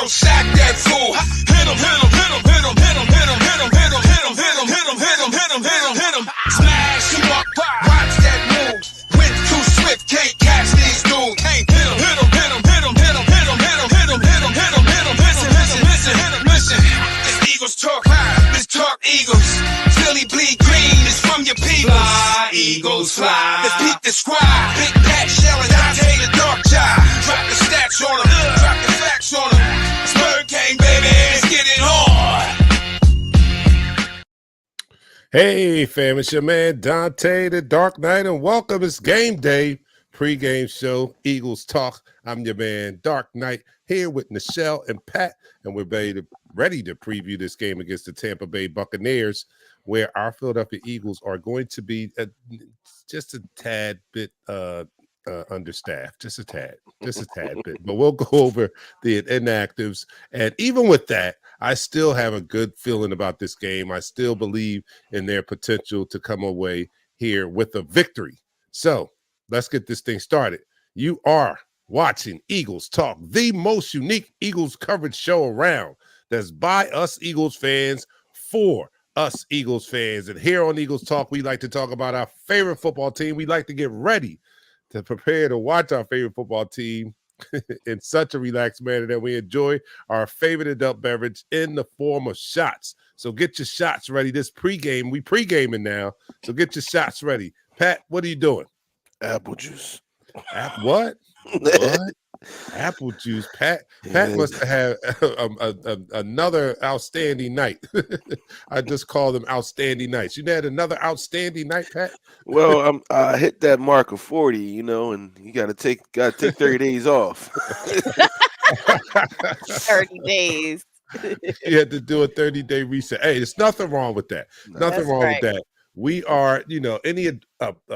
Yo, sack that fool. Hit him, hit him, hit him, hit him, hit him, hit him, hit him, hit him, hit him, hit him, hit him, hit him, hit him, hit him, hit him. Smash him up. Watch that move. Went too swift, can't catch these dudes. Can't hit him, hit him, hit him, hit him, hit him, hit him, hit him, hit him, hit him, hit him, hit him. Listen, listen, listen, hit him, listen. This Eagles talk high. This talk Eagles. Philly bleed green. It's from your people. Fly, Eagles, fly. Let's peep the squad. Big Pat Shell and Dante the Dark Child. Drop the stats on him. Drop the facts on him. Pregame, baby. Let's get it on. Hey, fam, it's your man Dante the Dark Knight, and welcome. It's game day, pregame show, Eagles Talk. I'm your man Dark Knight here with Nichelle and Pat, and we're ready to preview this game against the Tampa Bay Buccaneers, where our Philadelphia Eagles are going to be just a tad bit understaffed, just a tad bit. But we'll go over the inactives, and even with that, I still have a good feeling about this game. I still believe in their potential to come away here with a victory. So let's get this thing started. You are watching Eagles Talk, the most unique Eagles coverage show around. That's by us Eagles fans, for us Eagles fans. And here on Eagles Talk, we like to talk about our favorite football team. We like to get ready to prepare to watch our favorite football team in such a relaxed manner that we enjoy our favorite adult beverage in the form of shots. So get your shots ready. This pregame, we pregaming now. So get your shots ready. Pat, what are you doing? Apple juice. What? What? Apple juice. Pat must have another outstanding night. I just call them outstanding nights. You had another outstanding night, Pat? Well, I hit that mark of 40, and you gotta take 30 days off. 30 days. You had to do a 30-day reset. Hey, there's nothing wrong with that. Nothing wrong with that. We are, any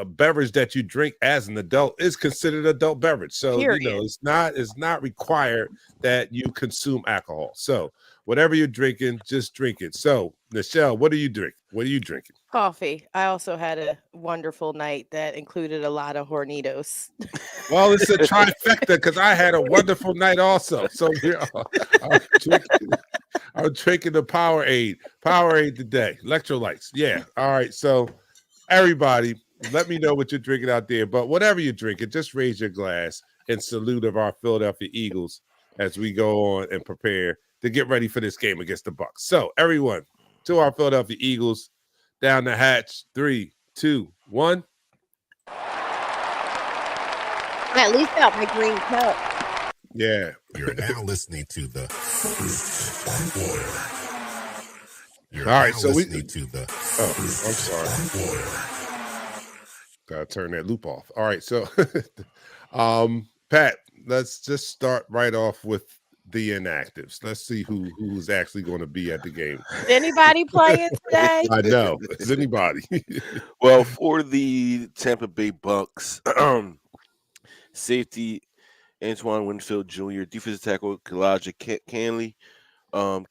beverage that you drink as an adult is considered adult beverage. So, it's not required that you consume alcohol. So, whatever you're drinking, just drink it. So, Nichelle, what are you drinking? What are you drinking? Coffee. I also had a wonderful night that included a lot of Hornitos. Well, it's a trifecta because I had a wonderful night also. So, I'm drinking the Powerade today. Electrolytes. Yeah. All right. So everybody, let me know what you're drinking out there. But whatever you're drinking, just raise your glass in salute of our Philadelphia Eagles as we go on and prepare to get ready for this game against the Bucs. So everyone, to our Philadelphia Eagles, down the hatch. 3, 2, 1. At least got my green cup. Yeah. You're now listening to the All right, so we listening to the I'm sorry. Gotta turn that loop off. All right, so Pat, let's just start right off with the inactives. Let's see who's actually going to be at the game. Is anybody playing today? I know. Is anybody? Well, for the Tampa Bay Bucs, safety Antoine Winfield Jr., defensive tackle Elijah Kanji, wide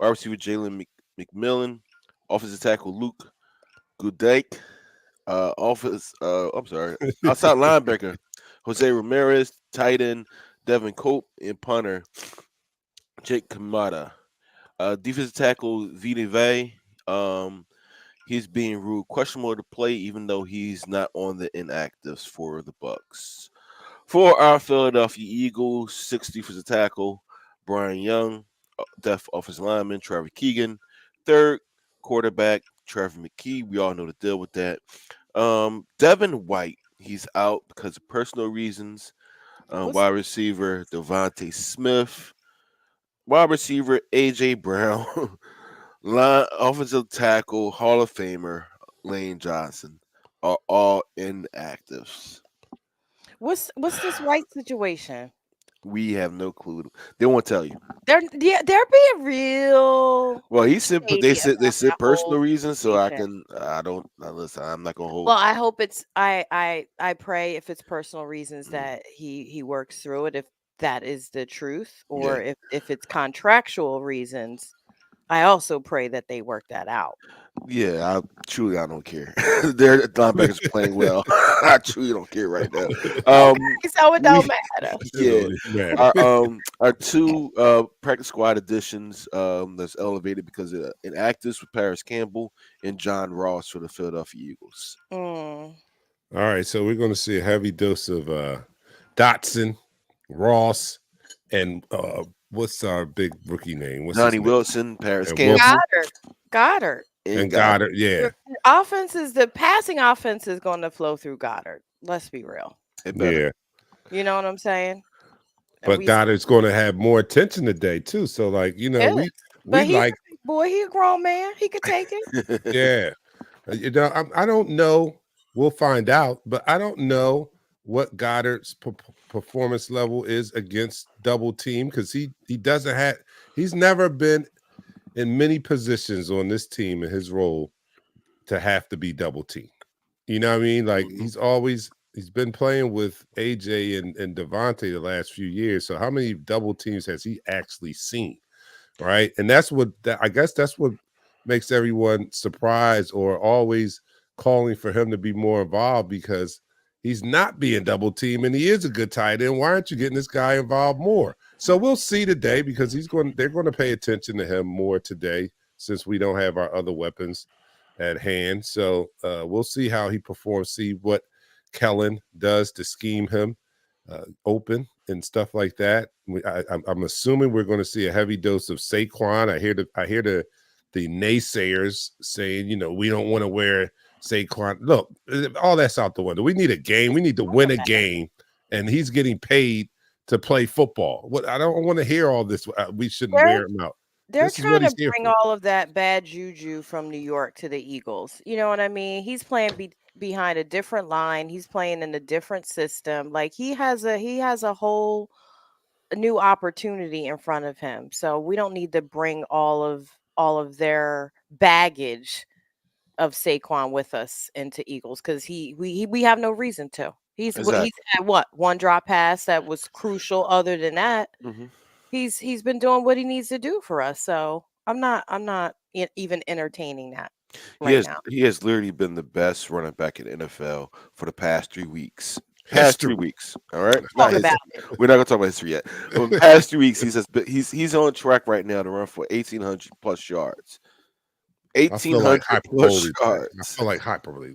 receiver Jalen McMillan, offensive tackle Luke Goodike, outside linebacker Jose Ramirez, tight end Devin Cope, and punter Jake Kamada. Defensive tackle Vita Vey, he's being ruled questionable to play, even though he's not on the inactives for the Bucs. For our Philadelphia Eagles, 6th defensive tackle Brian Young, depth offensive lineman Trevor Keegan, 3rd quarterback Trevor McKee. We all know the deal with that. Devin White, he's out because of personal reasons. Wide receiver Devontae Smith, wide receiver AJ Brown, offensive tackle Hall of Famer Lane Johnson are all inactives. What's this White situation? We have no clue. They won't tell you. They're being real. Well, he said they said personal whole reasons, so situation. listen, I'm not gonna hold. Well, I hope it's I pray if it's personal reasons that he works through it, if that is the truth, or if it's contractual reasons. I also pray that they work that out. Yeah, I don't care. Their linebackers are playing well. I truly don't care right now. Okay, so it We don't matter. It yeah. don't even matter. Our two practice squad additions that's elevated because of inactives with Paris Campbell and John Ross for the Philadelphia Eagles. Mm. All right, so we're going to see a heavy dose of Dotson, Ross, and what's our big rookie name? What's his Donnie name? Wilson, Paris And Campbell, Wilson Goddard. and Goddard. Yeah, The passing offense is going to flow through Goddard. Let's be real. It better. yeah. You know what I'm saying? But Goddard's going to have more attention today too. So, like, you know, we But he's like, a big boy. He a grown man. He could take it. yeah. You know, I don't know. We'll find out, but I don't know what Goddard's performance level is against double team because he doesn't have. He's never been in many positions on this team in his role to have to be double team. You know what I mean? Like he's been playing with AJ and Devontae the last few years. So how many double teams has he actually seen? Right. And that's what I guess that's what makes everyone surprised or always calling for him to be more involved because he's not being double teamed and he is a good tight end. Why aren't you getting this guy involved more? So we'll see today because they're going to pay attention to him more today since we don't have our other weapons at hand. So we'll see how he performs, see what Kellen does to scheme him open and stuff like that. I'm assuming we're going to see a heavy dose of Saquon. I hear the naysayers saying, you know, we don't want to wear Saquon. Look, all that's out the window. We need a game. We need to win a game, and he's getting paid to play football. What I don't want to hear all this. We shouldn't wear him out. They're trying to bring all of that bad juju from New York to the Eagles. You know what I mean? He's playing behind a different line. He's playing in a different system. Like he has a whole new opportunity in front of him. So we don't need to bring all of their baggage of Saquon with us into Eagles because we have no reason to. He's had one drop pass that was crucial. Other than that, he's been doing what he needs to do for us. So I'm not even entertaining that now. He has literally been the best running back in the NFL for the past 3 weeks. Past 3 weeks, all right. We're not gonna talk about history yet. But the past 3 weeks, he's on track right now to run for 1,800 plus yards. 1,800 plus yards. I feel like hyperbole.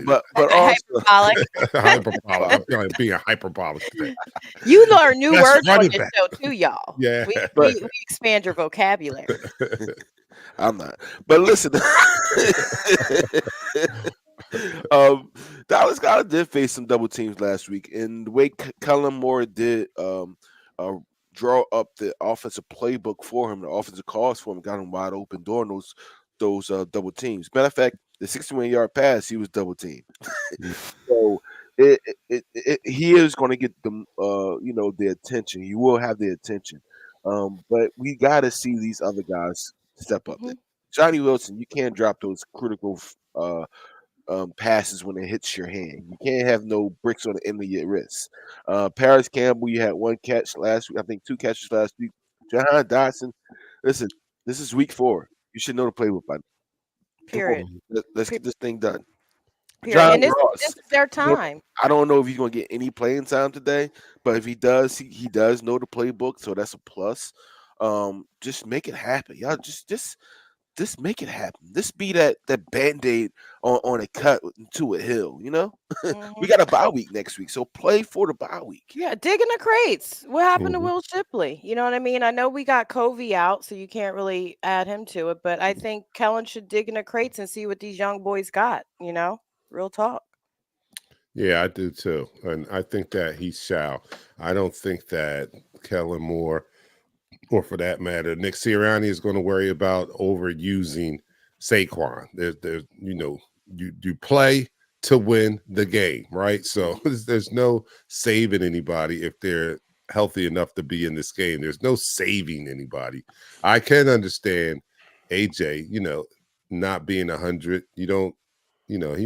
But also hyperbolic. I feel like being hyperbolic today. You learn new words on this show too, y'all. Yeah, we expand your vocabulary. I'm not. But listen, Dallas Goedert did face some double teams last week, and the way Kellen Moore did draw up the offensive playbook for him, the offensive calls for him, got him wide open during those double teams. Matter of fact, the 61-yard pass, he was double teamed. So he is going to get the attention. He will have the attention, but we got to see these other guys step up. Johnny Wilson, you can't drop those critical passes when it hits your hand. You can't have no bricks on the end of your wrist. Paris Campbell, you had one catch last week. I think 2 catches last week. Jahan Dotson, listen, this is week 4. You should know the playbook by now. Period. Let's get this thing done. John Ross, this is their time. I don't know if he's going to get any playing time today, but if he does, he does know the playbook, so that's a plus. Just make it happen, y'all. Just make it happen. This be that Band-Aid on a cut to a hill, you know? We got a bye week next week, so play for the bye week. Yeah, dig in the crates. What happened to Will Shipley? You know what I mean? I know we got Covey out, so you can't really add him to it, but I think Kellen should dig in the crates and see what these young boys got, you know? Real talk. Yeah, I do too. And I think that he shall. I don't think that Kellen Moore, or for that matter, Nick Sirianni is going to worry about overusing Saquon. There's you play to win the game, right? So there's no saving anybody if they're healthy enough to be in this game. There's no saving anybody. I can understand AJ, not being 100. He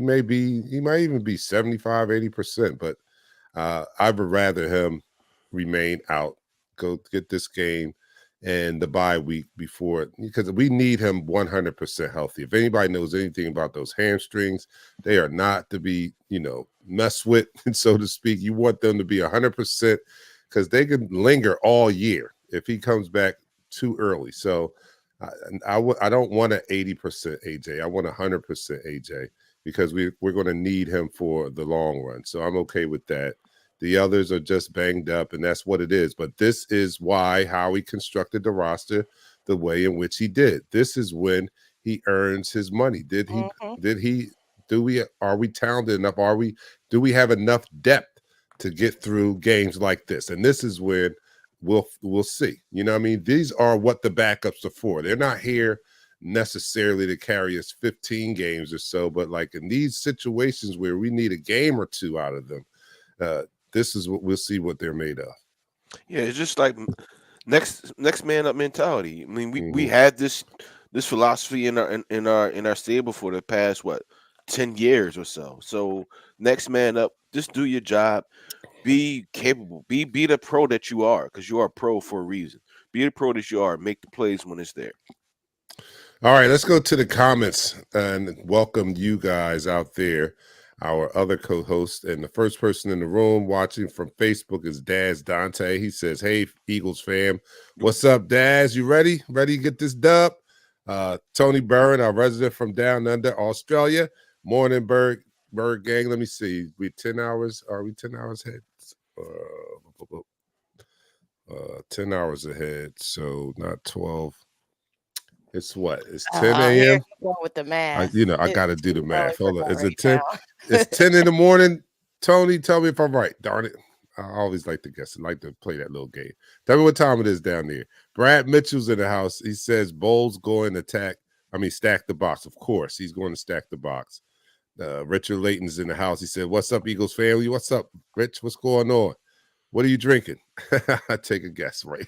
might even be 75, 80%, but I would rather him remain out, go get this game and the bye week before, because we need him 100% healthy. If anybody knows anything about those hamstrings, they are not to be, messed with, so to speak. You want them to be 100% because they can linger all year if he comes back too early. So I don't want an 80% AJ. I want 100% AJ because we're going to need him for the long run. So I'm okay with that. The others are just banged up, and that's what it is. But this is why Howie constructed the roster the way in which he did. This is when he earns his money. Are we talented enough? Do we have enough depth to get through games like this? And this is when we'll see. You know what I mean? These are what the backups are for. They're not here necessarily to carry us 15 games or so, but like in these situations where we need a game or two out of them, this is what we'll see what they're made of. Yeah, it's just like next man up mentality. I mean, we had this philosophy in our stable for the past 10 years or so. So next man up, just do your job, be capable, be the pro that you are, because you are a pro for a reason. Be the pro that you are, make the plays when it's there. All right, let's go to the comments and welcome you guys out there. Our other co-host and the first person in the room watching from Facebook is Daz Dante. He says, "Hey, Eagles fam, what's up, Daz? You ready? Ready to get this dub?" Tony Burren, our resident from down under Australia. Morning, Berg gang. Let me see. We 10 hours. Are we 10 hours ahead? 10 hours ahead. So not 12. It's what? It's 10 a.m. With the math. I got to do the math. Hold on. Is it 10? It's 10 in the morning. Tony, tell me if I'm right. Darn it. I always like to guess. I like to play that little game. Tell me what time it is down there. Brad Mitchell's in the house. He says Bowles going to stack the box. Of course, he's going to stack the box. Richard Layton's in the house. He said, "What's up, Eagles family? What's up, Rich? What's going on? What are you drinking?" I take a guess, right?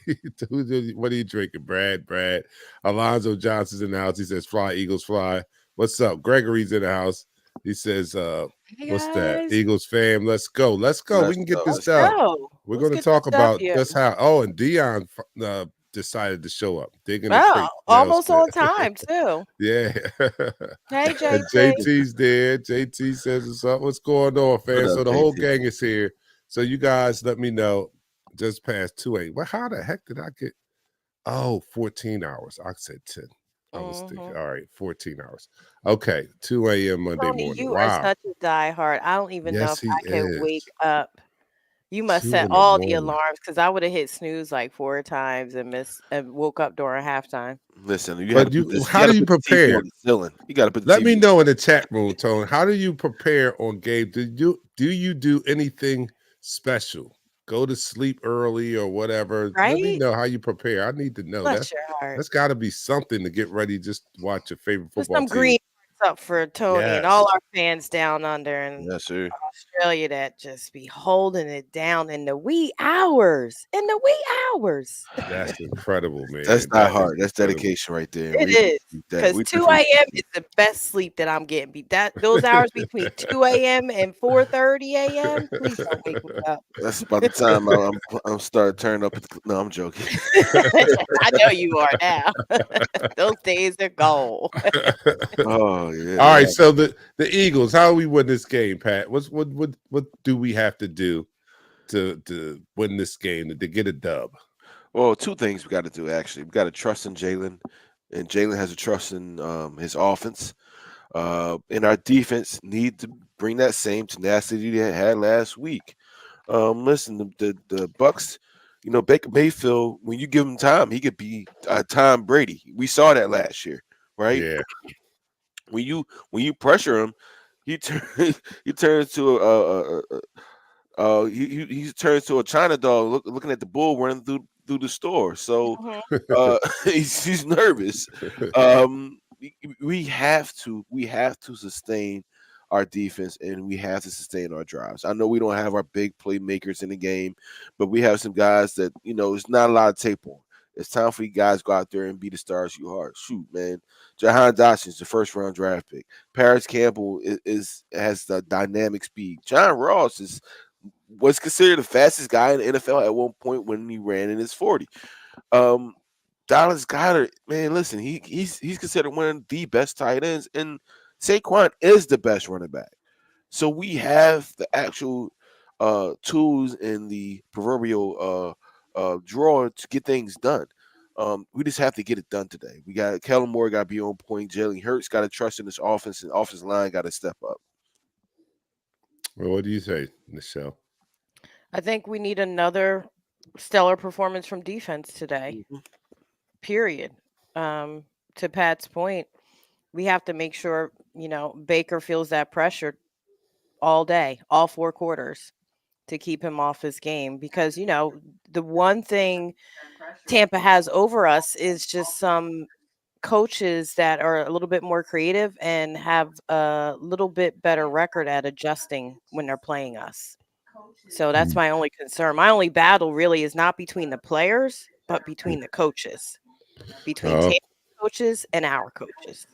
What are you drinking, Brad? Alonzo Johnson's in the house. He says, "Fly, Eagles, fly." What's up? Gregory's in the house. He says, "What's that? Eagles fam, let's go. We can get this done. We're going to talk about just how." Oh, and Dion decided to show up. Digging the crate. Almost on time too. Yeah. Hey, JT. JT's there. JT says, "What's up? What's going on, fam?" So the whole gang is here. So you guys let me know. Just past 2 a.m. Well, how the heck did I get? 14 hours. I said 10. I was thinking, all right, 14 hours. Okay, 2 a.m. Monday morning. You are such a diehard. I don't even know if I can wake up. You must set all the alarms, because I would have hit snooze like 4 times and woke up during halftime. Listen, how do you prepare? You got to put. Let me know in the chat room, Tone. How do you prepare on game? Do you do anything special? Go to sleep early or whatever. Right? Let me know how you prepare. I need to know. That's got to be something to get ready. Just watch your favorite football team. Green up for Tony and all our fans down under in Australia that just be holding it down in the wee hours. That's incredible, man. That's not hard. That's dedication right there. It is, because 2 a.m. is the best sleep that I'm getting. Those hours between 2 a.m. and 4:30 a.m. Please don't wake me up. That's about the time I'm starting turning up. No, I'm joking. I know you are now. Those days are gone. Oh yeah. All right. So the Eagles, how do we win this game, Pat? What do we have to do to win this game, to get a dub? Well, 2 things we got to do, actually. We got to trust in Jalen, and Jalen has to trust in his offense. And our defense need to bring that same tenacity they had last week. Listen, the Bucs, Baker Mayfield, when you give him time, he could be Tom Brady. We saw that last year, right? Yeah. When you pressure him, he turns to he turns to a China dog looking at the bull running through the store. So he's nervous. We have to sustain our defense, and we have to sustain our drives. I know we don't have our big playmakers in the game, but we have some guys that it's not a lot of tape on. It's time for you guys to go out there and be the stars you are. Shoot, man. Jahan Dotson, the first-round draft pick. Paris Campbell has the dynamic speed. John Ross was considered the fastest guy in the NFL at one point when he ran in his 40. Dallas Goddard, man, listen, he's considered one of the best tight ends, and Saquon is the best running back. So we have the actual tools in the proverbial drawer to get things done. We just have to get it done today. We got Kellen Moore got to be on point. Jalen Hurts got to trust in this offense, and offensive line got to step up. Well, what do you say, Nichelle? I think we need another stellar performance from defense today. Mhm. Period. To Pat's point, we have to make sure, Baker feels that pressure all day, all 4 quarters to keep him off his game because, the one thing Tampa has over us is just some coaches that are a little bit more creative and have a little bit better record at adjusting when they're playing us. So that's my only concern. My only battle really is not between the players, but between the coaches, between Oh, Tampa coaches and our coaches.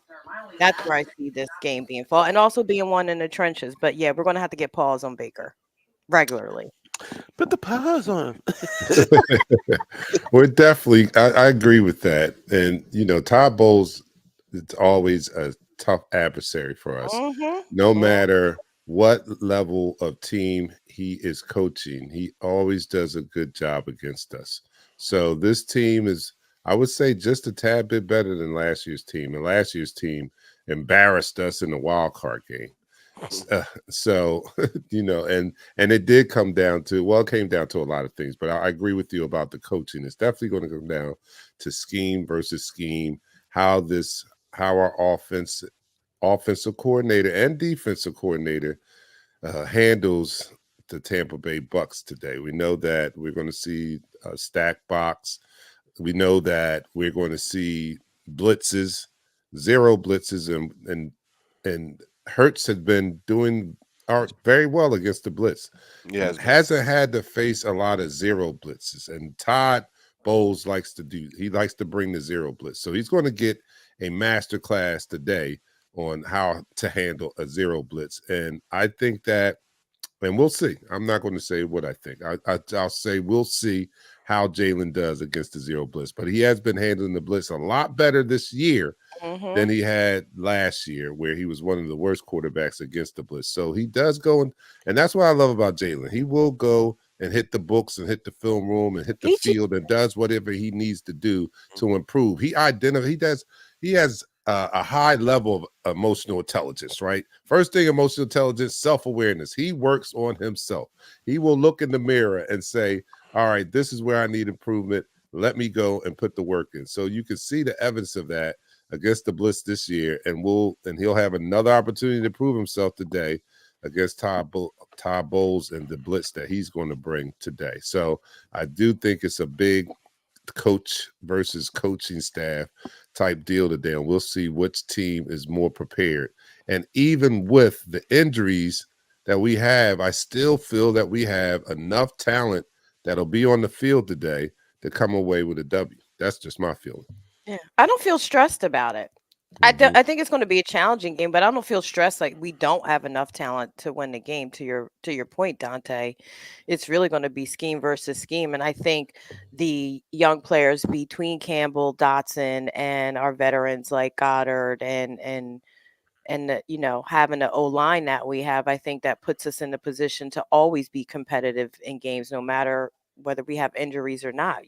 That's where I see this game being fought and also being won in the trenches. But yeah, we're going to have to get pause on Baker regularly. Put the paws on him. we're definitely. I agree with that, and Todd Bowles. It's always a tough adversary for us, no Mm-hmm. matter what level of team he is coaching. He always does a good job against us. So this team is, I would say, just a tad bit better than last year's team, and last year's team embarrassed us in the wild card game. So and it did come down to, well, it came down to a lot of things, but I agree with you about the coaching. It's definitely going to come down to scheme versus scheme, how our offensive coordinator and defensive coordinator handles the Tampa Bay Bucs today. We know that we're going to see a stack box. We know that we're going to see blitzes, zero blitzes, and Hertz has been doing very well against the blitz. Yes, Hasn't had to face a lot of zero blitzes, and Todd Bowles likes to bring the zero blitz. So he's going to get a master class today on how to handle a zero blitz. And I think that, and we'll see. I'm not going to say what I think. I'll say we'll see how Jalen does against the zero blitz. But he has been handling the blitz a lot better this year than he had last year, where he was one of the worst quarterbacks against the blitz. So he does go, and that's what I love about Jalen. He will go and hit the books and hit the film room and hit the field and does whatever he needs to do to improve. He has a high level of emotional intelligence, right? First thing, emotional intelligence, self-awareness. He works on himself. He will look in the mirror and say, all right, this is where I need improvement. Let me go and put the work in. So you can see the evidence of that against the blitz this year, and he'll have another opportunity to prove himself today against Todd Bowles and the blitz that he's going to bring today. So I do think it's a big coach versus coaching staff type deal today, and we'll see which team is more prepared. And even with the injuries that we have, I still feel that we have enough talent that'll be on the field today to come away with a W. That's just my feeling. Yeah. I don't feel stressed about it. I think it's going to be a challenging game, but I don't feel stressed like we don't have enough talent to win the game. To your point, Dante, it's really going to be scheme versus scheme, and I think the young players between Campbell, Dotson, and our veterans like Goddard and having the O line that we have, I think that puts us in the position to always be competitive in games, no matter whether we have injuries or not.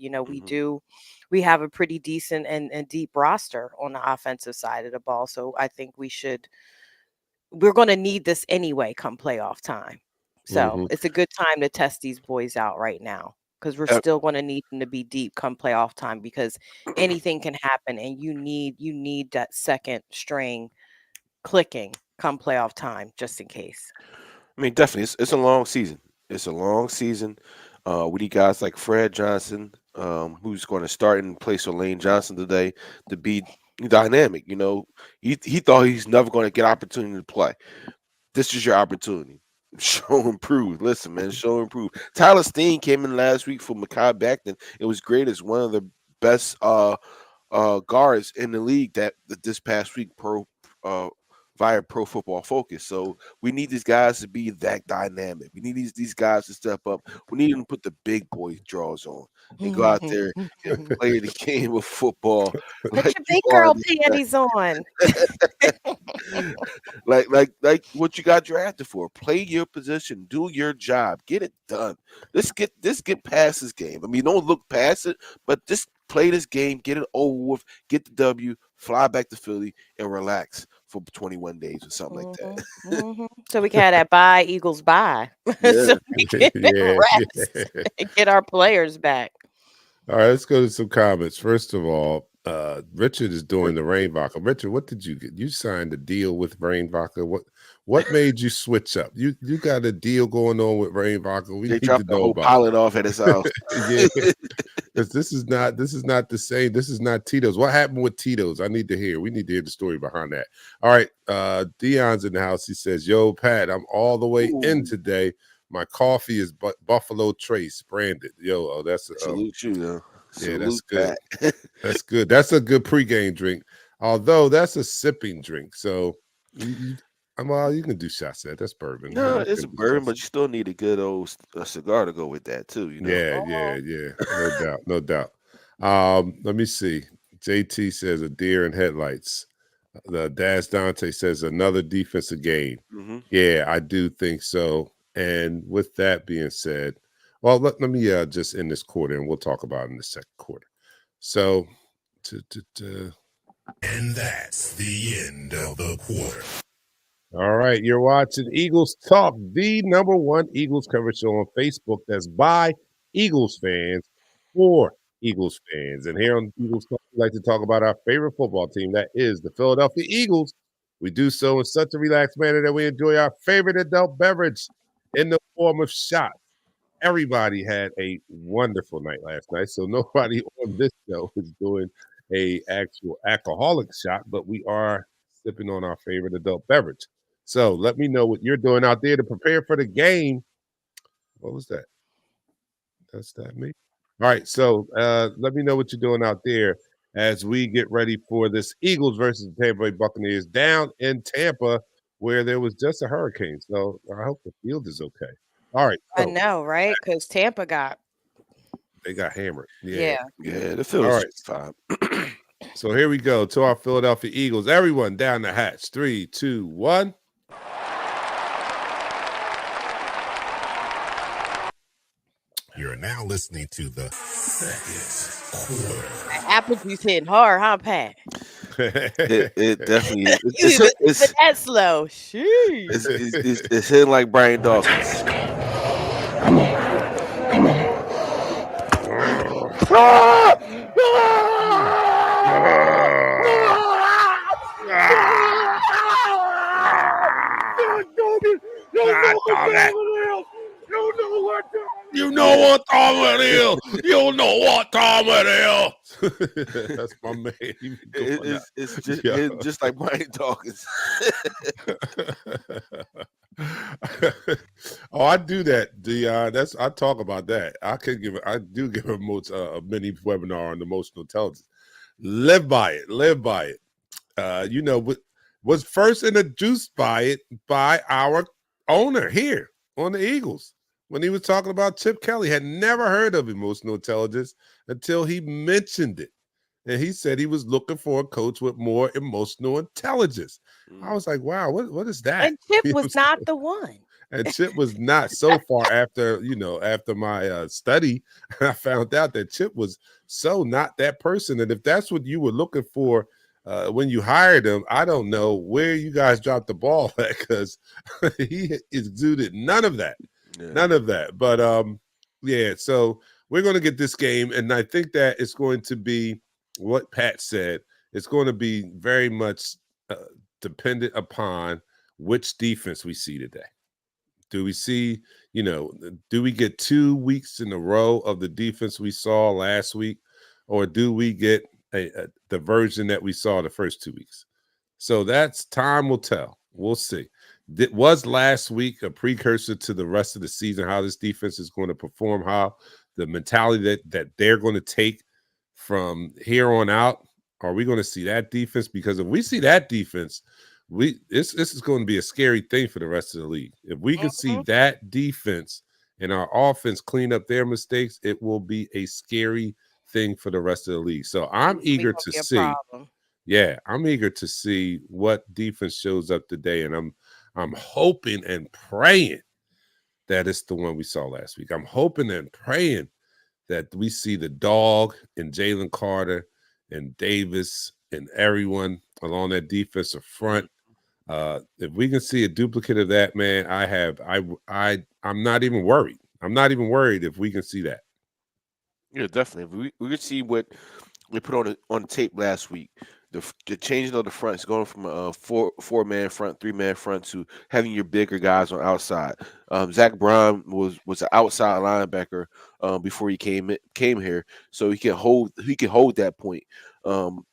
We have a pretty decent and deep roster on the offensive side of the ball. So I think we're going to need this anyway come playoff time. So it's a good time to test these boys out right now because we're still going to need them to be deep come playoff time because anything can happen and you need that second string clicking come playoff time just in case. I mean, definitely, it's a long season. It's a long season. We need guys like Fred Johnson, who's going to start in place of Lane Johnson today to be dynamic. He thought he's never going to get opportunity to play. This is your opportunity. Show improve. Listen, man, show improve. Tyler Steen came in last week for Mekhi Becton. It was great as one of the best guards in the league that this past week via Pro Football Focus. So we need these guys to be that dynamic. We need these guys to step up. We need them to put the big boy draws on and go out there and play the game of football. Put Like your you big are girl these panties on. like what you got drafted for. Play your position, do your job, get it done. Let's get past this game. I mean, don't look past it, but just play this game, get it over with, get the W, fly back to Philly, and relax for 21 days or something like that. So we can have that bye Eagles bye. Yeah. So we can Yeah, rest yeah. and get our players back. All right, let's go to some comments. First of all, Richard is doing the Rain Vodka. Richard, what did you get? You signed a deal with Rain Vodka. What made you switch up? You got a deal going on with Rain Vodka. We They need to dropped the know whole about pilot off at his house. it. Yeah. 'Cause this is not the same. This is not Tito's. What happened with Tito's? I need to hear. We need to hear the story behind that. All right. Dion's in the house. He says, "Yo, Pat, I'm all the way in Ooh. today. My coffee is Buffalo Trace branded. Yo, oh, that's Salute you, though. yeah, that's Salute good. Pat. That's good. That's a good pregame drink. Although that's a sipping drink. So well, you can do shots at that. That's bourbon. No, You it's a can do bourbon, shots. but you still need a good old cigar to go with that too. You know. Yeah. No doubt. No doubt. Let me see. JT says a deer in headlights. The Daz Dante says another defensive game. Mm-hmm. Yeah, I do think so. And with that being said, well, let me just end this quarter and we'll talk about it in the second quarter. So, And that's the end of the quarter. all right, you're watching Eagles Talk, the #1 Eagles coverage show on Facebook that's by Eagles fans for Eagles fans. And here on Eagles Talk, we like to talk about our favorite football team, that is the Philadelphia Eagles. We do so in such a relaxed manner that we enjoy our favorite adult beverage in the form of shots. Everybody had a wonderful night last night, so nobody on this show is doing a actual alcoholic shot, but we are sipping on our favorite adult beverage. So let me know what you're doing out there to prepare for the game. What was that? That's that me. All right, so let me know what you're doing out there as we get ready for this Eagles versus the Tampa Bay Buccaneers down in Tampa, where there was just a hurricane. So I hope the field is okay. All right, I so know, right? Because Tampa got they got hammered. yeah. Yeah, the Phillies All right. fine. So here we go to our Philadelphia Eagles. Everyone down the hatch. 3, 2, 1. You're now listening to the second quarter. That apple juice hitting hard, huh, Pat? It definitely is. You even It's that slow. Sheesh. it's hitting like Brian Dawkins. You know what time it is. You know what time it is. That's my man. It's just Yeah. hitting just like Brian Dawkins. Oh, I do that. I talk about that. I do give a mini webinar on emotional intelligence. Live by it. Was first introduced by it by our owner here on the Eagles when he was talking about Chip Kelly. Had never heard of emotional intelligence until he mentioned it. And he said he was looking for a coach with more emotional intelligence. I was like, wow, what is that? And Chip was not the one. And Chip was not. So far after my study, I found out that Chip was so not that person. And if that's what you were looking for when you hired him, I don't know where you guys dropped the ball at, because he exuded none of that. Yeah. None of that. But so we're going to get this game, and I think that it's going to be what Pat said. It's going to be very much dependent upon which defense we see today. Do we see, do we get 2 weeks in a row of the defense we saw last week, or do we get the version that we saw the first 2 weeks? So that's time will tell. We'll see. Was last week a precursor to the rest of the season, how this defense is going to perform, how the mentality that they're going to take from here on out? Are we going to see that defense? Because if we see that defense, this is going to be a scary thing for the rest of the league. If we can see Mhm. that defense and our offense clean up their mistakes, it will be a scary thing for the rest of the league. So I'm We eager gonna to be a see. problem. Yeah, I'm eager to see what defense shows up today, and I'm hoping and praying that it's the one we saw last week. I'm hoping and praying that we see the dog and Jalen Carter and Davis and everyone along that defensive front. If we can see a duplicate of that, man, I'm not even worried. I'm not even worried if we can see that. Yeah, definitely. We could see what they put on the tape last week. The changing of the fronts, going from a four-man front, three-man front to having your bigger guys on outside. Zach Brown was an outside linebacker before he came here, so he can hold that point. Um,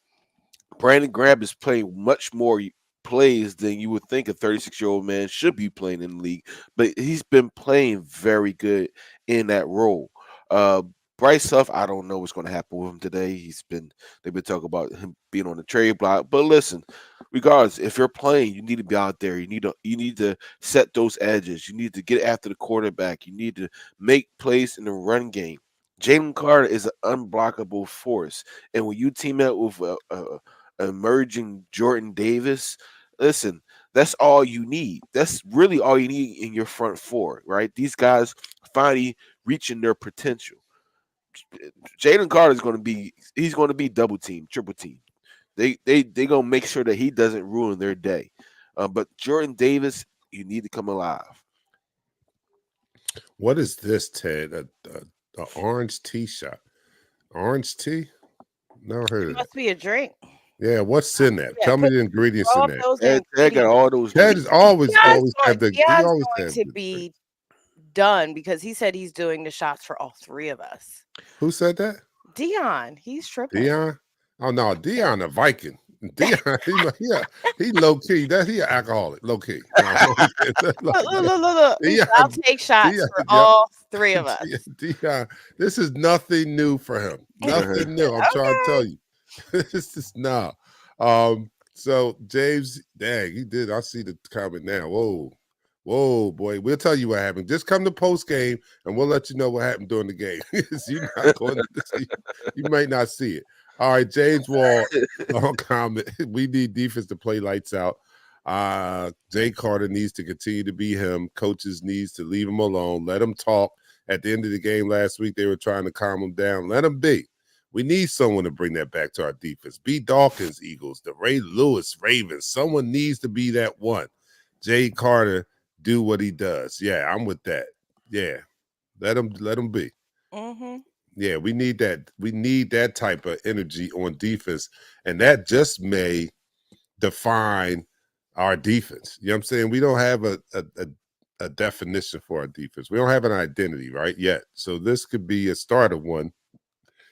Brandon Graham is playing much more plays than you would think a 36-year-old man should be playing in the league, but he's been playing very good in that role. Uh, Bryce Huff, I don't know what's going to happen with him today. They've been talking about him being on the trade block, but listen, regardless, if you're playing, you need to be out there. You need to set those edges. You need to get after the quarterback. You need to make plays in the run game. Jalen Carter is an unblockable force, and when you team up with emerging Jordan Davis, listen, that's all you need. That's really all you need in your front four, right? These guys finally reaching their potential. Jalen Carter is he's going to be double team, triple team. They gonna make sure that he doesn't ruin their day. But Jordan Davis, you need to come alive. What is this, Ted? A orange tea shot. Orange tea? Never heard It of that. must be a drink. Yeah, what's in that? Yeah, Tell me put the ingredients all in of that. those Ted got ingredients. all those Ted drinks. is always he Dion's always going has to the drink. be done because he said he's doing the shots for all three of us. Who said that? Dion, he's tripping. Dion? Oh no, Dion a Viking. Dion, he low key. He an alcoholic, low key. No, Look. He said, I'll Dion, take shots Dion, for yep. all three of us. Dion, this is nothing new for him. Nothing new. I'm trying to tell you. This is no. So James, dang, he did. I see the comment now. Whoa, boy. We'll tell you what happened. Just come to post game and we'll let you know what happened during the game. You're not going to see, you might not see it. All right, James Wall, long comment. We need defense to play lights out. Jay Carter needs to continue to be him. Coaches needs to leave him alone. Let him talk. At the end of the game last week, they were trying to calm him down. Let him be. We need someone to bring that back to our defense. B. Dawkins, Eagles. The Ray Lewis, Ravens. Someone needs to be that one. Jay Carter, do what he does. Yeah, I'm with that. Yeah, let him be. Mm-hmm. Yeah, we need that. We need that type of energy on defense, and that just may define our defense. You know what I'm saying? We don't have a definition for our defense. We don't have an identity right yet. So this could be a start of one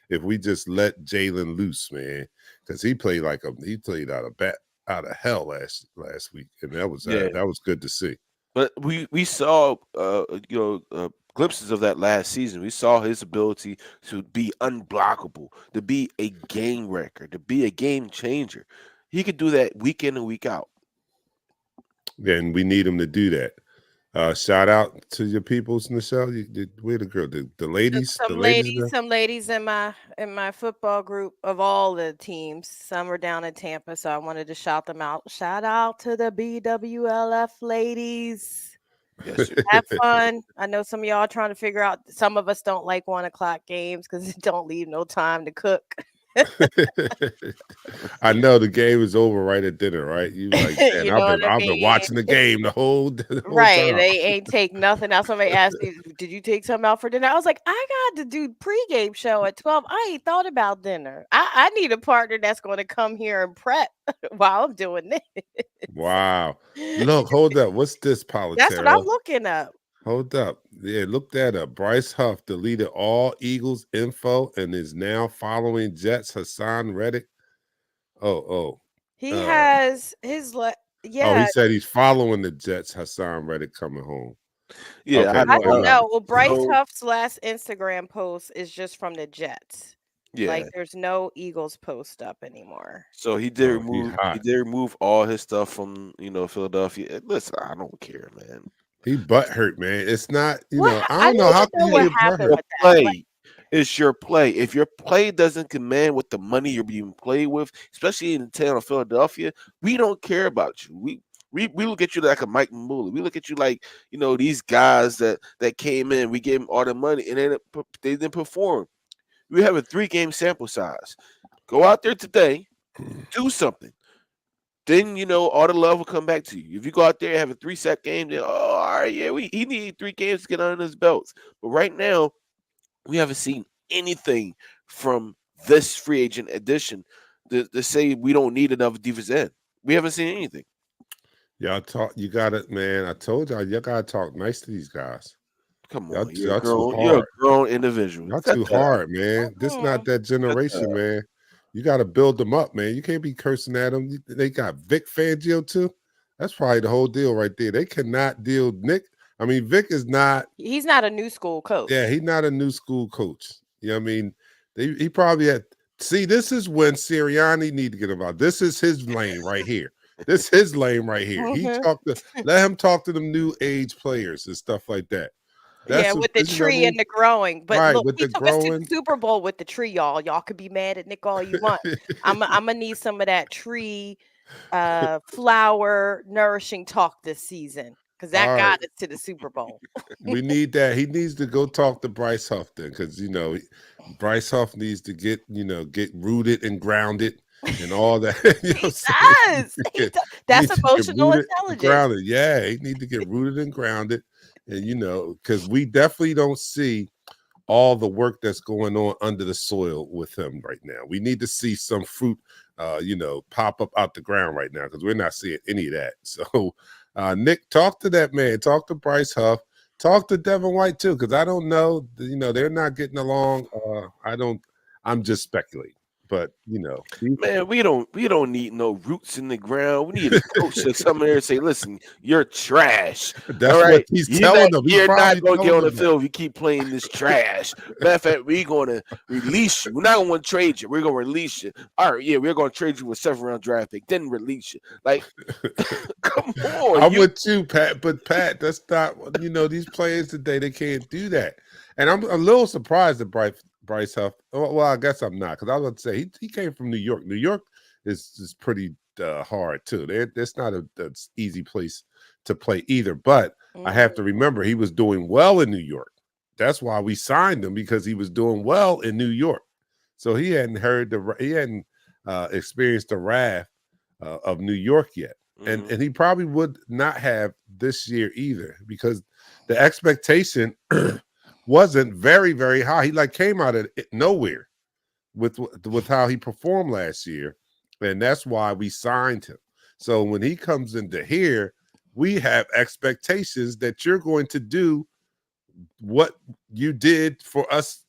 if we just let Jalen loose, man, because he played out of hell last week, and that was good to see. But we saw glimpses of that last season. We saw his ability to be unblockable, to be a game wrecker, to be a game changer. He could do that week in and week out. And we need him to do that. Shout out to your peoples, Nichelle. We're the girl, the ladies. Some ladies in my football group of all the teams. Some are down in Tampa, so I wanted to shout them out. Shout out to the BWLF ladies. Yes, Have fun. I know some of y'all are trying to figure out. Some of us don't like 1:00 games because it don't leave no time to cook. I know the game is over right at dinner, right? You like, man, You know I've been watching the game the whole right. time. They ain't take nothing out. Somebody asked me, did you take something out for dinner? I was like, I got to do pregame show at 12. I ain't thought about dinner. I need a partner that's going to come here and prep while I'm doing this. Wow. Look, hold up. What's this, Politiero? That's what I'm looking up. Hold up. Yeah, look that up. Bryce Huff deleted all Eagles info and is now following Jets Hassan Reddick. He has his he said he's following the Jets Hassan Reddick coming home. Yeah, okay, I don't know. Well, Bryce So- Huff's last Instagram post is just from the Jets. Yeah. Like there's no Eagles post up anymore. So he did Oh, he remove hot. all his stuff from Philadelphia. Listen, I don't care, man. He butt hurt, man. It's not, What I I don't didn't know even how can know you what get butt happened hurt. Your with that. Like, play. It's your play. If your play doesn't command with the money you're being played with, especially in the town of Philadelphia, we don't care about you. We look at you like a Mike Mullen. We look at you like these guys that came in. We gave them all the money and they didn't perform. We have a 3-game sample size. Go out there today, do something. Then all the love will come back to you. If you go out there and have a 3-sack game, then all right, yeah, he needed 3 games to get under his belts. But right now, we haven't seen anything from this free agent addition to say we don't need another defense end. We haven't seen anything. Y'all talk. You got it, man. I told y'all, you gotta talk nice to these guys. Come Y'all, on, y'all too you're a hard. grown individual. Y'all Cut too that out. hard, man. This not that generation, man. You got to build them up, man. You can't be cursing at them. They got Vic Fangio too. That's probably the whole deal right there. They cannot deal. Vic is not. he's not a new school coach. Yeah, he's not a new school coach. You know what I mean? He probably had. See, this is when Sirianni need to get involved. This is his lane right here. This is his lane right here. He let him talk to them new age players and stuff like that. Yeah, with the tree and the growing. But right, look, with he the took us to growing. the Super Bowl with the tree, y'all. Y'all could be mad at Nick all you want. I'm gonna need some of that tree, flower, nourishing talk this season because that All right. got us to the Super Bowl. We need that. He needs to go talk to Bryce Huff then, because Bryce Huff needs to get rooted and grounded and all that. He does. That's emotional intelligence. Grounded. Yeah, he needs to get rooted and grounded, and because we definitely don't see all the work that's going on under the soil with him right now. We need to see some fruit, pop up out the ground right now, because we're not seeing any of that. So, Nick, talk to that man. Talk to Bryce Huff. Talk to Devin White too, because I don't know. They're not getting along. I'm just speculating. But man, we don't need no roots in the ground. We need a coach to come here and say, "Listen, you're trash." That's all right, what he's telling them. You're not going to get on the field if you keep playing this trash. Matter of fact, we're going to release you. We're not going to trade you. We're going to release you. All right, yeah, we're going to trade you with 7th-round draft pick, then release you. Like, come on. I'm with you, Pat. But Pat, that's not. These players today, they can't do that. And I'm a little surprised at Bryce Huff. Well, I guess I'm not, because I was going to say he came from New York. New York is pretty hard too. That's not an easy place to play either. But I have to remember he was doing well in New York. That's why we signed him, because he was doing well in New York. So he hadn't experienced the wrath of New York yet, and he probably would not have this year either, because the expectation wasn't very, very high. He came out of nowhere with how he performed last year, and that's why we signed him. So when he comes into here, we have expectations that you're going to do what you did for us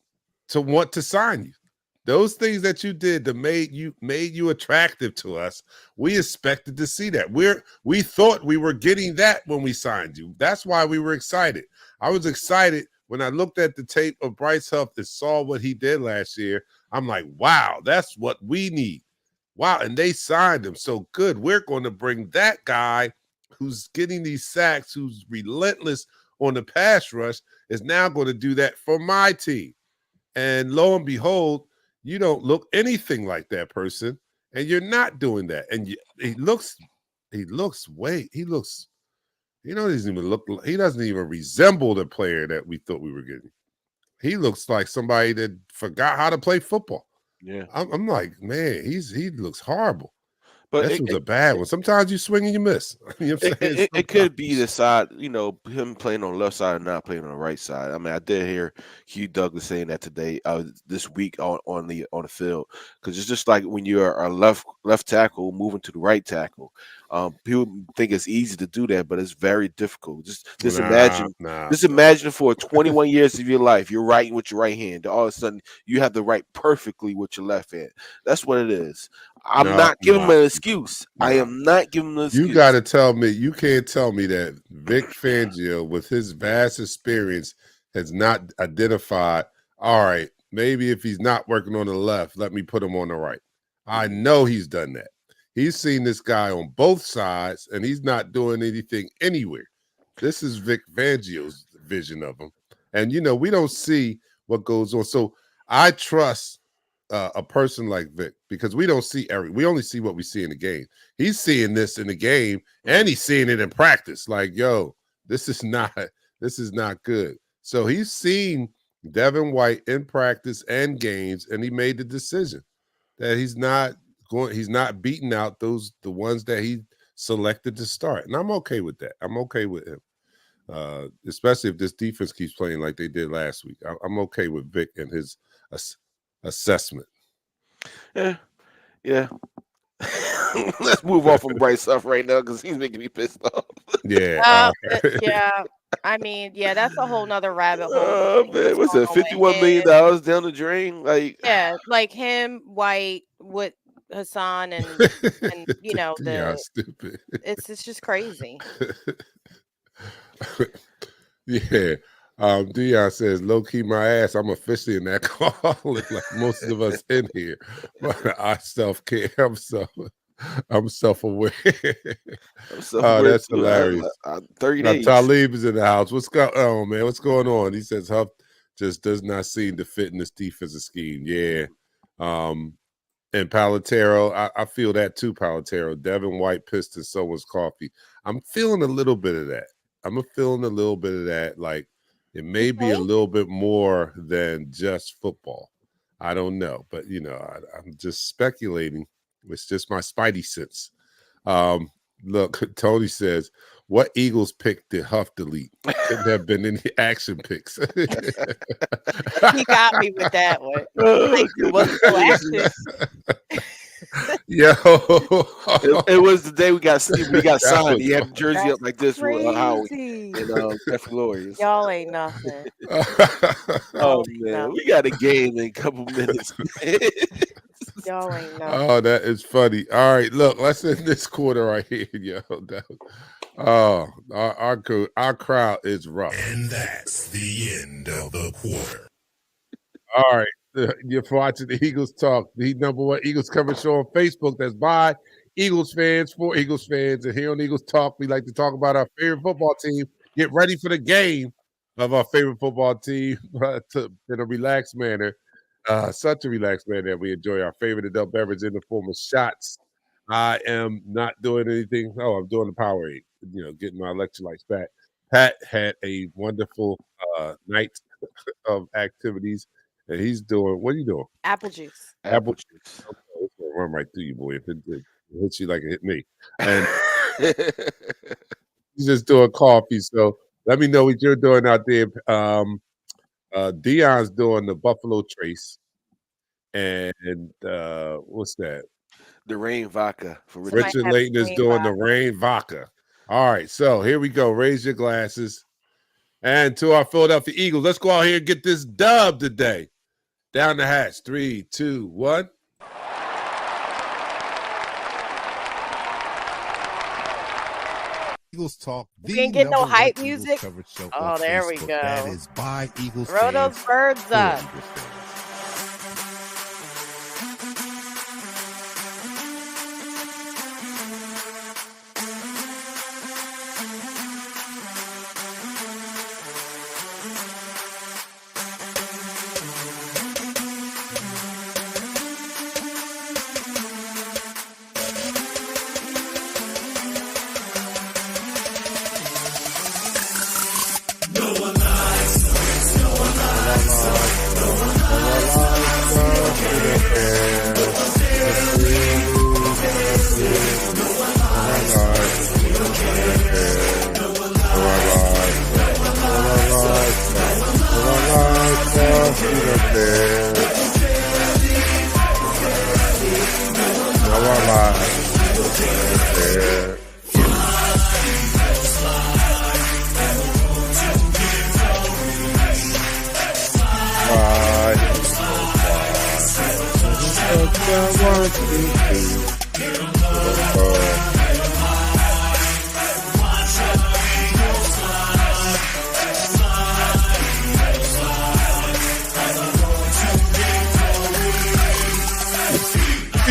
to want to sign you. Those things that you did that made you attractive to us, we expected to see that. We thought we were getting that when we signed you. That's why we were excited. I was excited when I looked at the tape of Bryce Huff and saw what he did last year. I'm like, wow, that's what we need. Wow, and they signed him. So good. We're going to bring that guy who's getting these sacks, who's relentless on the pass rush, is now going to do that for my team. And lo and behold, you don't look anything like that person, and you're not doing that. And he doesn't even resemble the player that we thought we were getting. He looks like somebody that forgot how to play football. Yeah, I'm like, man, he looks horrible. but This was a bad one. Sometimes you swing and you miss. You know what I'm saying? it could be the side, him playing on the left side and not playing on the right side. I mean, I did hear Hugh Douglas saying that today, this week on the field, because it's just like when you're a left tackle moving to the right tackle. People think it's easy to do that, but it's very difficult. Just imagine for 21 years of your life, you're writing with your right hand. All of a sudden, you have to write perfectly with your left hand. That's what it is. I'm not giving him an excuse. I am not giving him an excuse. You got to tell me. You can't tell me that Vic Fangio, with his vast experience, has not identified, all right, maybe if he's not working on the left, let me put him on the right. I know he's done that. He's seen this guy on both sides, and he's not doing anything anywhere. This is Vic Fangio's vision of him. And, we don't see what goes on. So I trust a person like Vic because we don't see we only see what we see in the game. He's seeing this in the game, and he's seeing it in practice. Like, yo, this is not good. So he's seen Devin White in practice and games, and he made the decision that he's not beating out the ones that he selected to start. And I'm okay with that. I'm okay with him. Especially if this defense keeps playing like they did last week. I'm okay with Vic and his assessment. Yeah. Let's move off from Bryce stuff right now because he's making me pissed off. Yeah. Yeah. I mean, yeah, that's a whole nother rabbit hole. Oh man, what's that? $51 million down the drain? Like, yeah, like him, White, with Hassan, and stupid. It's just crazy. Yeah. Dion says, low key my ass. I'm officially in that call, like most of us in here. But I self-care. I'm self-aware. That's hilarious. 30 days. Talib is in the house. What's going on, man? What's going on? He says Huff just does not seem to fit in this defensive scheme. Yeah. And Palatero, I feel that too, Palatero. Devin White pissed in someone's coffee. I'm feeling a little bit of that. Like, it may be a little bit more than just football. I don't know. But, I'm just speculating. It's just my spidey sense. Look, Tony says, what Eagles pick did Huff delete? Couldn't have been any action picks. He got me with that one. Like, what's the action? Yo, it was the day we got signed. He had the jersey up like this with Howie and Jeffrey Lawyers. Y'all ain't nothing. Oh man, we got a game in a couple minutes. Y'all ain't nothing. Oh, that is funny. All right, look, let's end this quarter right here, yo. Oh, our crowd is rough, and that's the end of the quarter. All right. You're watching the Eagles Talk, the #1 Eagles coverage show on Facebook that's by Eagles fans for Eagles fans. And here on Eagles Talk, we like to talk about our favorite football team, get ready for the game of our favorite football team in a relaxed manner. Such a relaxed manner that we enjoy our favorite adult beverage in the form of shots. I am not doing anything. Oh, I'm doing the Powerade, getting my electrolytes back. Pat had a wonderful night of activities. And he's doing, what are you doing? Apple juice. Apple juice. Okay, it's going to run right through you, boy. If it hits you like it hit me. And he's just doing coffee. So let me know what you're doing out there. Dion's doing the Buffalo Trace. And what's that? The Rain Vodka. For Richard Layton is doing the Rain Vodka. All right. So here we go. Raise your glasses. And to our Philadelphia Eagles, let's go out here and get this dub today. Down the hatch. 3, 2, 1. Eagles Talk. We didn't get no hype music. Oh, there we go. That is by Eagles. Throw those birds up.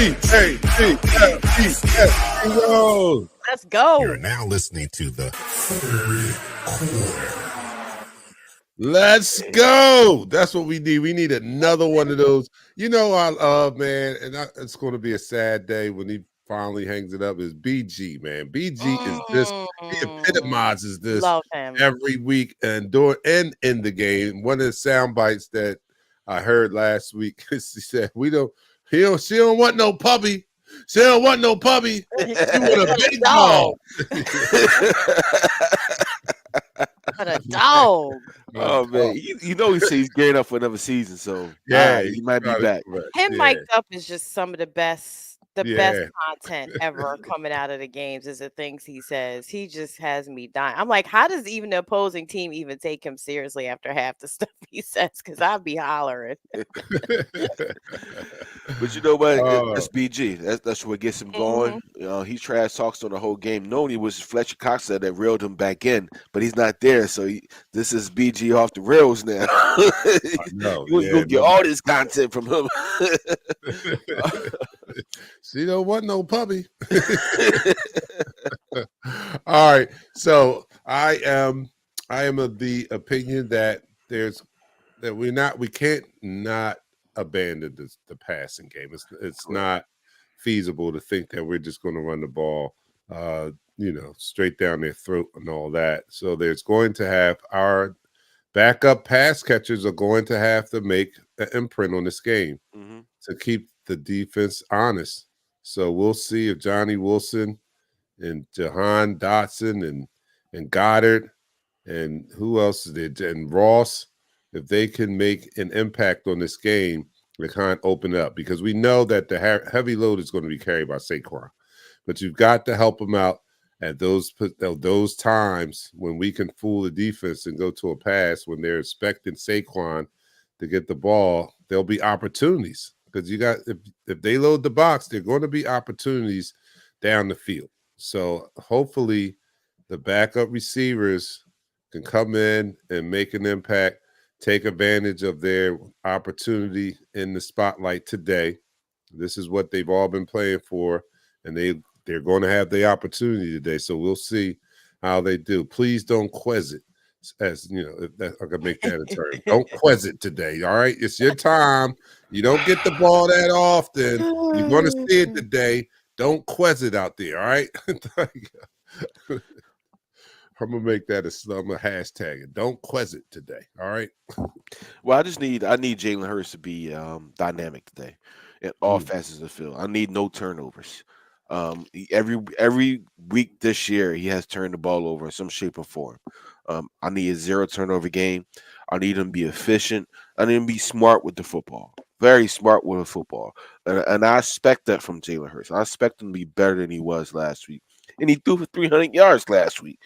P-A-T-L-E-S. Let's go. You're now listening to the third quarter. Let's go. That's what we need. We need another one of those. You know, man, and it's going to be a sad day when he finally hangs it up. Is BG, man. BG is just, he epitomizes this Love him. every week and during and in the game. One of the sound bites that I heard last week, he said, she don't want no puppy. She don't want no puppy. She want a big dog. What a dog. Oh man, you know he's gearing up for another season, so Yeah, he might be back. Him mic'd up is just some of the best Yeah. content ever coming out of the games is the things he says. He just has me dying. I'm like, how does even the opposing team even take him seriously after half the stuff he says? Because I'd be hollering. But you know what? Oh. That's BG. That's what gets him going. You know, he trash talks on the whole game, knowing it was Fletcher Cox that reeled him back in, but he's not there. So this is BG off the rails now. You're gonna get all this content from him. She don't want no puppy. All right. So I am of the opinion that we can't not abandon the passing game. It's not feasible to think that we're just going to run the ball straight down their throat and all that. So there's going to have our backup pass catchers are going to have to make an imprint on this game to keep the defense honest. So we'll see if Johnny Wilson and Jahan Dotson and Goddard and who else is there, and Ross, if they can make an impact on this game, they kind of open up, because we know that the heavy load is going to be carried by Saquon, but you've got to help them out at those times when we can fool the defense and go to a pass when they're expecting Saquon to get the ball. There'll be opportunities, because if they load the box, there are going to be opportunities down the field. So hopefully the backup receivers can come in and make an impact, take advantage of their opportunity in the spotlight today. This is what they've all been playing for, and they're going to have the opportunity today. So we'll see how they do. Please don't quez it. As you know, if I can make that a term. Don't quez it today. All right. It's your time. You don't get the ball that often. You're going to see it today. Don't quez it out there. All right. I'm gonna make that I'm gonna hashtag it. Don't quez it today. All right. Well, I need Jalen Hurts to be dynamic today in all facets of the field. I need no turnovers. Every week this year, he has turned the ball over in some shape or form. I need a 0 turnover game. I need him to be efficient. I need him to be smart with the football. Very smart with the football. And I expect that from Jalen Hurts. I expect him to be better than he was last week. And he threw for 300 yards last week.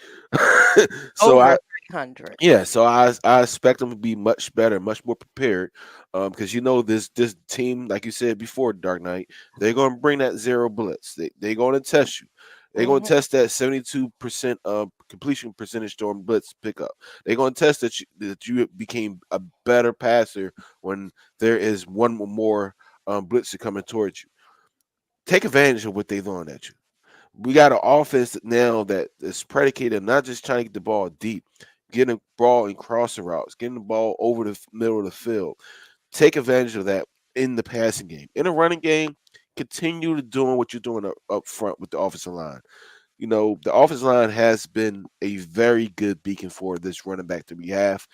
So over 300. Yeah, so I expect them to be much better, much more prepared, because this team, like you said before, Dark Knight, they're going to bring that 0 blitz. They're going to test you. They're going to test that 72% completion percentage storm blitz pickup. They're going to test that you became a better passer when there is one more blitzer coming towards you. Take advantage of what they're throwing at you. We got an offense now that is predicated on not just trying to get the ball deep, getting the ball in crossing routes, getting the ball over the middle of the field. Take advantage of that in the passing game. In a running game, continue to doing what you're doing up front with the offensive line. You know, the offensive line has been a very good beacon for this running back that we have.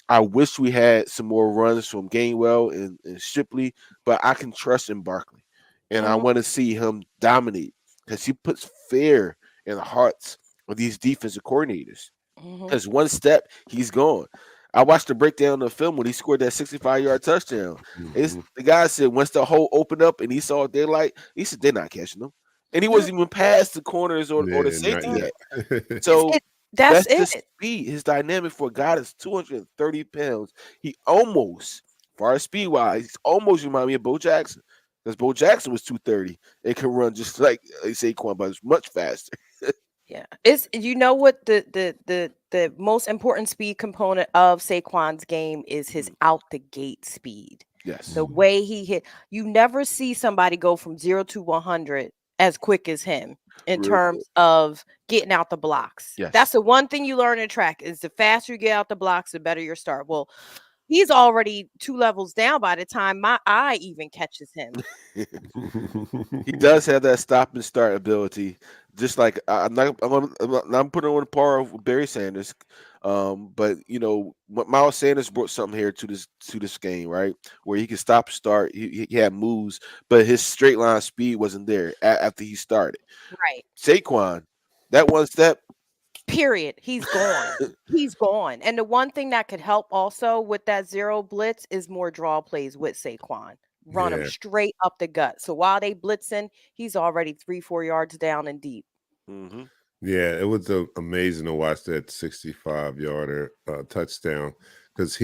I wish we had some more runs from Gainwell and Shipley, but I can trust in Barkley. And I want to see him dominate, because he puts fear in the hearts of these defensive coordinators. Because one step, he's gone. I watched the breakdown of the film when he scored that 65-yard touchdown. The guy said once the hole opened up and he saw daylight, he said they're not catching him. And he wasn't even past the corners or the safety yet. So that's it. Just speed. His dynamic for a guy that's 230 pounds. He almost, far as speed-wise, almost remind me of Bo Jackson. Because Bo Jackson was 230. It can run just like Saquon, but it's much faster. Yeah, it's what the most important speed component of Saquon's game is his out the gate speed. Yes. The way he hit, you never see somebody go from 0 to 100 as quick as him in Real quick. terms of getting out the blocks. Yes. That's the one thing you learn in track is the faster you get out the blocks, the better your start. Well, he's already 2 levels down by the time my eye even catches him. He does have that stop and start ability. Just like I'm putting on par with Barry Sanders, but Miles Sanders brought something here to this game, right? Where he could stop, start. He had moves, but his straight line speed wasn't there after he started. Right. Saquon, that one step. Period. He's gone. He's gone. And the one thing that could help also with that zero blitz is more draw plays with Saquon. Run him Yeah. straight up the gut. So while they blitzing, he's already 3-4 yards down and deep. Mm-hmm. Yeah, it was amazing to watch that 65-yarder touchdown because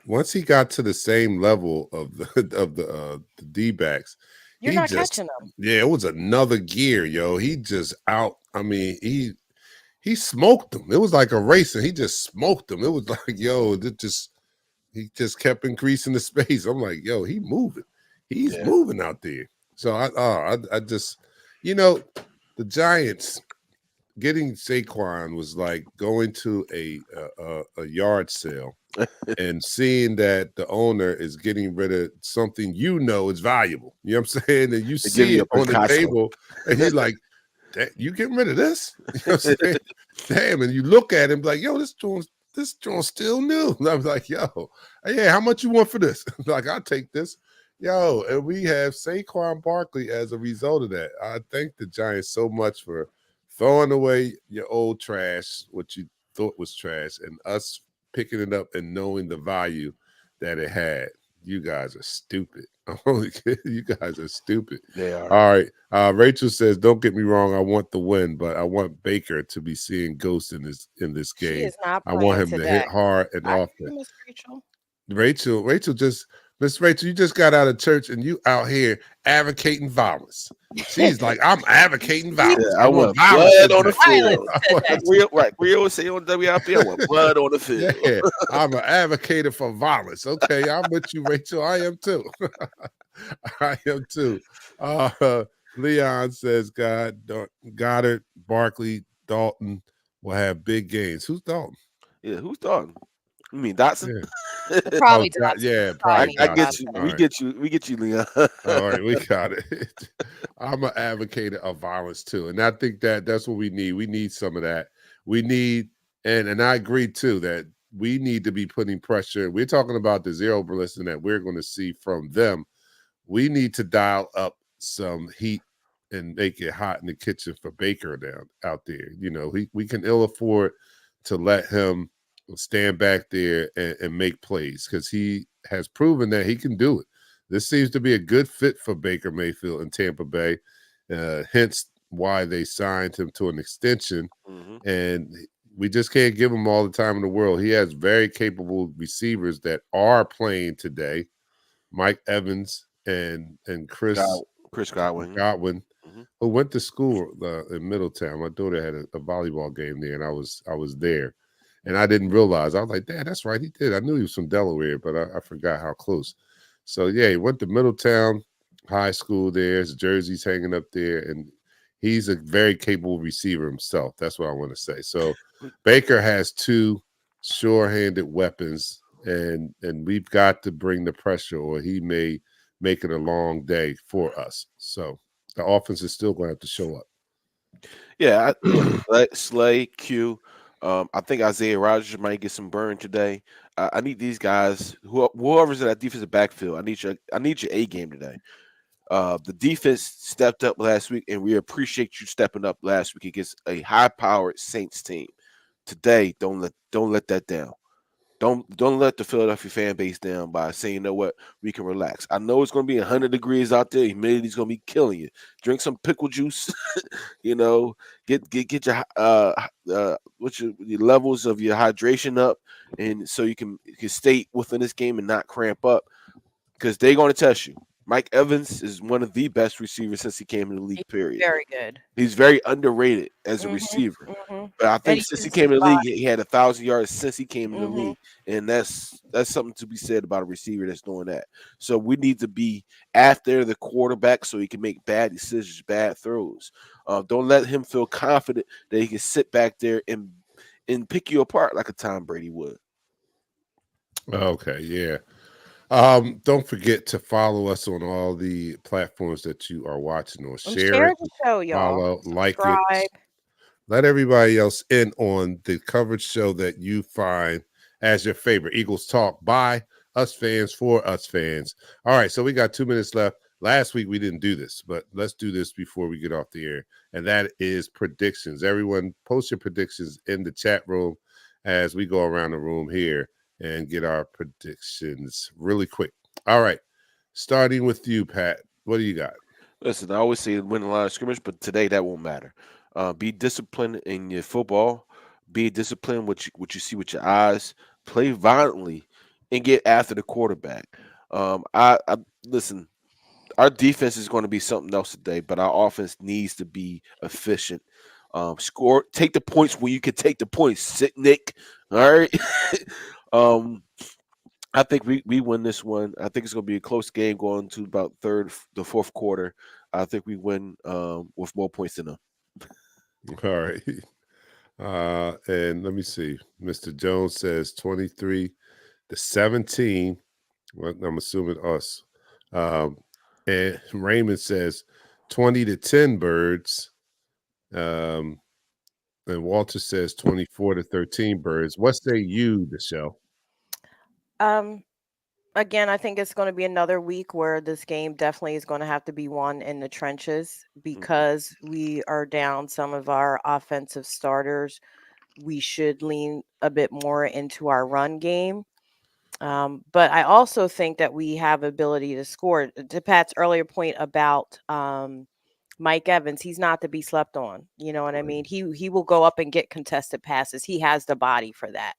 once he got to the same level of the D-backs, You're not catching him. Yeah, it was another gear, yo. He just out. I mean, he smoked them. It was like a race, and he just smoked them. It was like, yo, he just kept increasing the space. I'm like, yo, he moving. He's moving out there. So I just, the Giants getting Saquon was like going to a yard sale and seeing that the owner is getting rid of something is valuable. You know what I'm saying? And you see it on the table, and you're like, you getting rid of this? You know what I'm saying? Damn, and you look at him like, yo, this joint's still new. And I was like, yo, hey, how much you want for this? Like, I'll take this. Yo, and we have Saquon Barkley as a result of that. I thank the Giants so much for throwing away your old trash, what you thought was trash, and us picking it up and knowing the value that it had. You guys are stupid. I'm only kidding. You guys are stupid. They are. All right. Rachel says, don't get me wrong. I want the win, but I want Baker to be seeing ghosts in this game. She is not I want him today. to hit hard and often. Miss Rachel. Miss Rachel, you just got out of church and you out here advocating violence. She's like, I'm advocating violence. Yeah, I want blood on the field. Right. We always say on WIP, I want blood on the field. Yeah, I'm an advocate for violence. Okay, I'm with you, Rachel. I am too. I am too. Leon says, Goddard, Barkley, Dalton will have big games. Who's Dalton? Yeah, who's Dalton? You mean Dotson? Yeah. Probably Dotson. Yeah, probably. I get you. All We right. get you, Leon. All right, we got it. I'm an advocate of violence too, and I think that's what we need. We need some of that. We need, and I agree too that we need to be putting pressure. We're talking about the zero blessing that we're going to see from them. We need to dial up some heat and make it hot in the kitchen for Baker out there. We can ill afford to let him stand back there and make plays because he has proven that he can do it. This seems to be a good fit for Baker Mayfield in Tampa Bay, hence why they signed him to an extension. Mm-hmm. And we just can't give him all the time in the world. He has very capable receivers that are playing today, Mike Evans and Chris Godwin, Mm-hmm. who went to school in Middletown. My daughter had a volleyball game there, and I was there. And I didn't realize. I was like, Dad, that's right. He did. I knew he was from Delaware, but I forgot how close. So, yeah, he went to Middletown High School there. His jersey's hanging up there. And he's a very capable receiver himself. That's what I want to say. So, Baker has two sure-handed weapons, and we've got to bring the pressure or he may make it a long day for us. So, the offense is still going to have to show up. Yeah, Slay, Q. I think Isaiah Rodgers might get some burn today. I need these guys, whoever's in that defensive backfield. I need your A game today. The defense stepped up last week, and we appreciate you stepping up last week against a high-powered Saints team. Today, don't let that down. Don't let the Philadelphia fan base down by saying, you know what, we can relax. I know it's going to be 100 degrees out there. Humidity's going to be killing you. Drink some pickle juice. Get your your levels of your hydration up, and so you can stay within this game and not cramp up because they're going to test you. Mike Evans is one of the best receivers since he came in the league, period. Very good. He's very underrated as a Mhm, receiver. mhm. But I And think he since he uses came his in the league, body. he had 1,000 yards since he came in the Mhm. league. And that's something to be said about a receiver that's doing that. So we need to be after the quarterback so he can make bad decisions, bad throws. Don't let him feel confident that he can sit back there and pick you apart like a Tom Brady would. Okay, yeah. Don't forget to follow us on all the platforms that you are watching on. And Share share it, the show, y'all. follow, like it. Subscribe. Let everybody else in on the coverage show that you find as your favorite. Eagles Talk by us fans for us fans. All right, so we got 2 minutes left. Last week we didn't do this, but let's do this before we get off the air. And that is predictions. Everyone post your predictions in the chat room as we go around the room here and get our predictions really quick. All right, starting with you, Pat. What do you got? Listen, I always say win a line of scrimmage, but today that won't matter. Be disciplined in your football. Be disciplined what you see with your eyes. Play violently and get after the quarterback. I listen. Our defense is going to be something else today, but our offense needs to be efficient. Score, take the points when you can take the points. Sit, Nick. All right. I think we win this one. I think it's going to be a close game going to about the fourth quarter. I think we win with more points than them. All right. And let me see. Mr. Jones says 23-17. Well, I'm assuming us. And Raymond says 20-10 birds. And Walter says 24-13 birds. What say you, Nichelle? Again, I think it's going to be another week where this game definitely is going to have to be won in the trenches because we are down some of our offensive starters. We should lean a bit more into our run game. But I also think that we have ability to score. To Pat's earlier point about Mike Evans, he's not to be slept on. You know what I mean? He will go up and get contested passes. He has the body for that.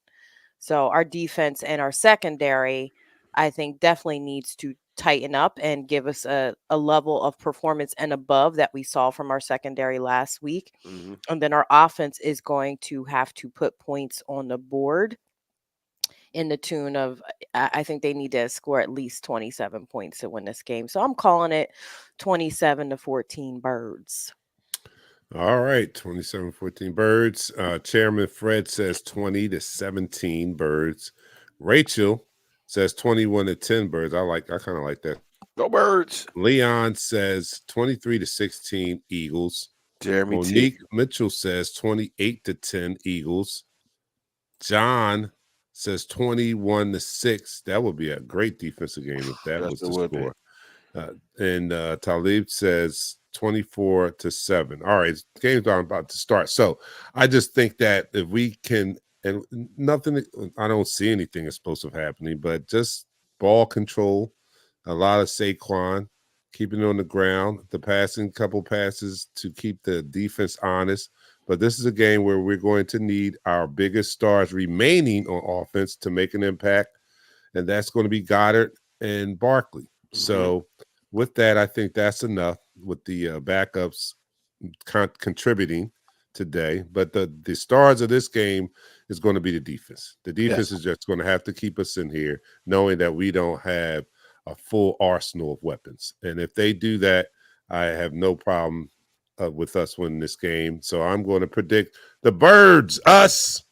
So our defense and our secondary, I think, definitely needs to tighten up and give us a level of performance and above that we saw from our secondary last week. Mm-hmm. And then our offense is going to have to put points on the board in the tune of, I think they need to score at least 27 points to win this game. So I'm calling it 27-14 birds. All right, 27-14 birds. Chairman Fred says 20-17 birds. Rachel says 21-10 birds. I kind of like that. Go Birds. Leon says 23-16 Eagles. Jeremy Monique T. Mitchell says 28-10 Eagles. John says 21-6. That would be a great defensive game if that was the score. And Talib says 24-7. All right, game's about to start. So I just think that if we can, and nothing, I don't see anything explosive happening, but just ball control, a lot of Saquon, keeping it on the ground, the passing, couple passes to keep the defense honest. But this is a game where we're going to need our biggest stars remaining on offense to make an impact, and that's going to be Goddard and Barkley. Mm-hmm. So with that, I think that's enough with the backups contributing today. But the stars of this game is going to be the defense. The defense is just going to have to keep us in here, knowing that we don't have a full arsenal of weapons. And if they do that, I have no problem with us winning this game. So I'm going to predict the Birds, us,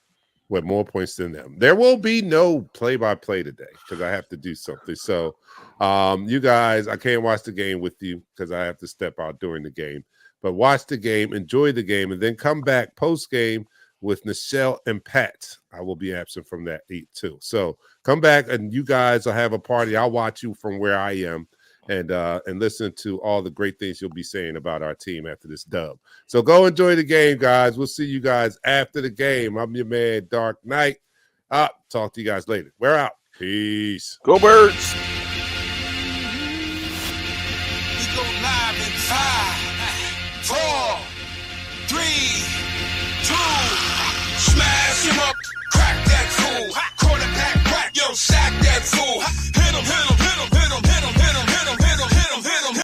with more points than them. There will be no play-by-play today because I have to do something. So you guys, I can't watch the game with you because I have to step out during the game. But watch the game, enjoy the game, and then come back post-game with Nichelle and Pat. I will be absent from that too. So come back, and you guys will have a party. I'll watch you from where I am and listen to all the great things you'll be saying about our team after this dub. So go enjoy the game, guys. We'll see you guys after the game. I'm your man, Dark Knight. Talk to you guys later. We're out. Peace. Go Birds. We go live in 5, 4, 3, 2. Smash him up, crack that fool. Quarterback, crack, yo, sack that fool. Hit him, hit him.